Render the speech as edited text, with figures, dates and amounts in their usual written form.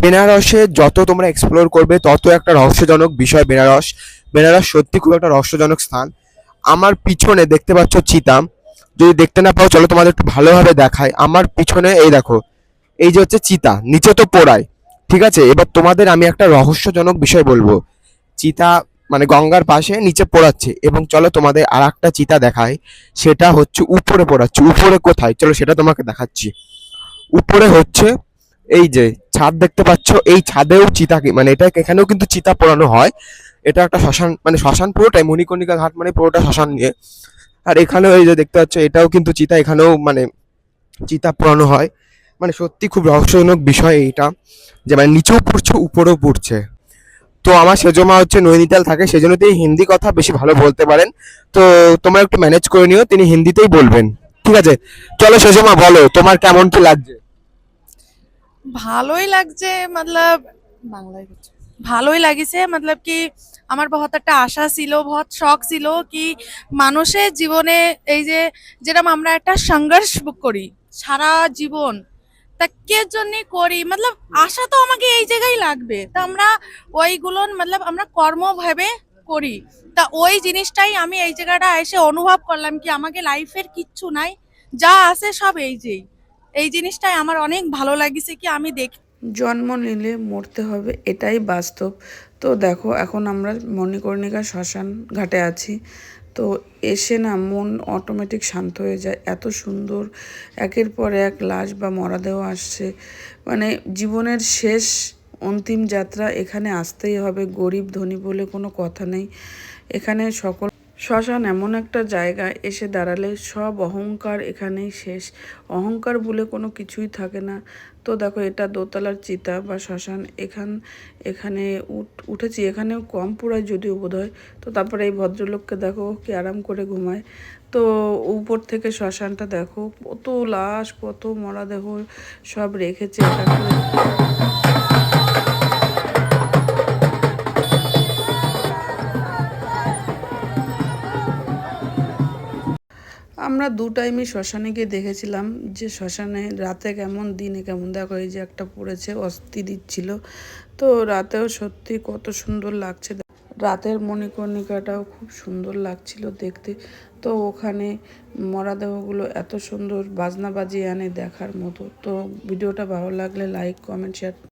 বেনারসে যত তোমরা এক্সপ্লোর করবে তত একটা রহস্যজনক বিষয় বেনারস। বেনারস সত্যি খুব একটা রহস্যজনক স্থান। আমার পিছনে দেখতে পাচ্ছ চিতা। যদি দেখতে না পাও চলো তোমাদের একটু ভালোভাবে দেখায়। আমার পিছনে এই দেখো, এই যে হচ্ছে চিতা, নিচে তো পোড়ায়। ঠিক আছে, এবার তোমাদের আমি একটা রহস্যজনক বিষয় বলবো। চিতা মানে গঙ্গার পাশে নিচে পোড়াচ্ছে, এবং চলো তোমাদের আর একটা চিতা দেখায়। সেটা হচ্ছে উপরে পোড়াচ্ছে। উপরে কোথায় চলো সেটা তোমাকে দেখাচ্ছি। উপরে হচ্ছে এই যে ছাদ দেখতে পাচ্ছ, এই ছাদেও চিতা মানে এটা এখানেও কিন্তু চিতা পোড়ানো হয়। এটা একটা শ্মশান, মানে শ্মশান পুরোটাই, মণিকর্ণিকা ঘাট মানে পুরোটা শ্মশান নিয়ে। আর এখানেও এই যে দেখতে পাচ্ছ, এটাও কিন্তু চিতা, এখানেও মানে চিতা পোড়ানো হয়। মানে সত্যি খুব রহস্যজনক বিষয় এইটা, যে মানে নিচেও পড়ছে উপরেও পড়ছে। তো আমার সেজমা হচ্ছে নৈনিতাল থাকে, সেজন্য তিনি হিন্দি কথা বেশি ভালো বলতে পারেন। তো তোমরা একটু ম্যানেজ করে নিও, তিনি হিন্দিতেই বলবেন। ঠিক আছে, চলো সেজমা বলো তোমার কেমন কি লাগছে। ভালোই লাগছে, মতলব বাংলায় বলছি। ভালোই লাগিছে, মতলব কি আমার বহুত একটা আশা ছিল, বহুত শখ ছিল কি মানুষের জীবনে এই যে যেরকম আমরা একটা সংঘর্ষ করি সারা জীবন, তা কে জন্য করি, মতলব আশা তো আমাকে এই জায়গায় লাগবে, তা আমরা ওইগুলো মতলব আমরা কর্ম ভাবে করি। তা ওই জিনিসটাই আমি এই জায়গাটা এসে অনুভব করলাম কি আমাকে লাইফের কিচ্ছু নাই, যা আছে সব এই যেই এই জিনিসটাই আমার অনেক ভালো লাগিছে কি আমি দেখি। জন্ম নিলে মরতে হবে, এটাই বাস্তব। তো দেখো এখন আমরা মণিকর্ণিকা শ্মশান ঘাটে আছি। তো এসে না মন অটোমেটিক শান্ত হয়ে যায়, এত সুন্দর একের পর এক লাশ বা মরাদেহ আসছে। মানে জীবনের শেষ অন্তিম যাত্রা, এখানে আসতেই হবে, গরিব ধনী বলে কোনো কথা নেই। এখানে সকল শ্মশান এমন একটা জায়গা, এসে দাঁড়ালে সব অহংকার এখানেই শেষ। অহংকার বলে কোনো কিছুই থাকে না। তো দেখো এটা দোতলার চিতা বা শ্মশান। এখানে উঠেছি, এখানেও কম পোড়ায় যদিও বোধ হয়। তো তারপরে এই ভদ্রলোককে দেখো কি আরাম করে ঘুমায়। তো উপর থেকে শ্মশানটা দেখো, কত লাশ কত মরাদেহ সব রেখেছে এটা করে। আমরা দু টাইমই শ্মশানে গিয়ে দেখেছিলাম যে শ্মশানে রাতে কেমন দিনে কেমন। দেখো এই যে একটা পড়েছে, অস্থি দিচ্ছিল। তো রাতেও সত্যি কত সুন্দর লাগছে। রাতের মণিকর্ণিকাটাও খুব সুন্দর লাগছিল দেখতে। তো ওখানে মরাদেহগুলো এত সুন্দর বাজনা বাজিয়ে আনে দেখার মতো। তো ভিডিওটা ভালো লাগলে লাইক কমেন্ট শেয়ার।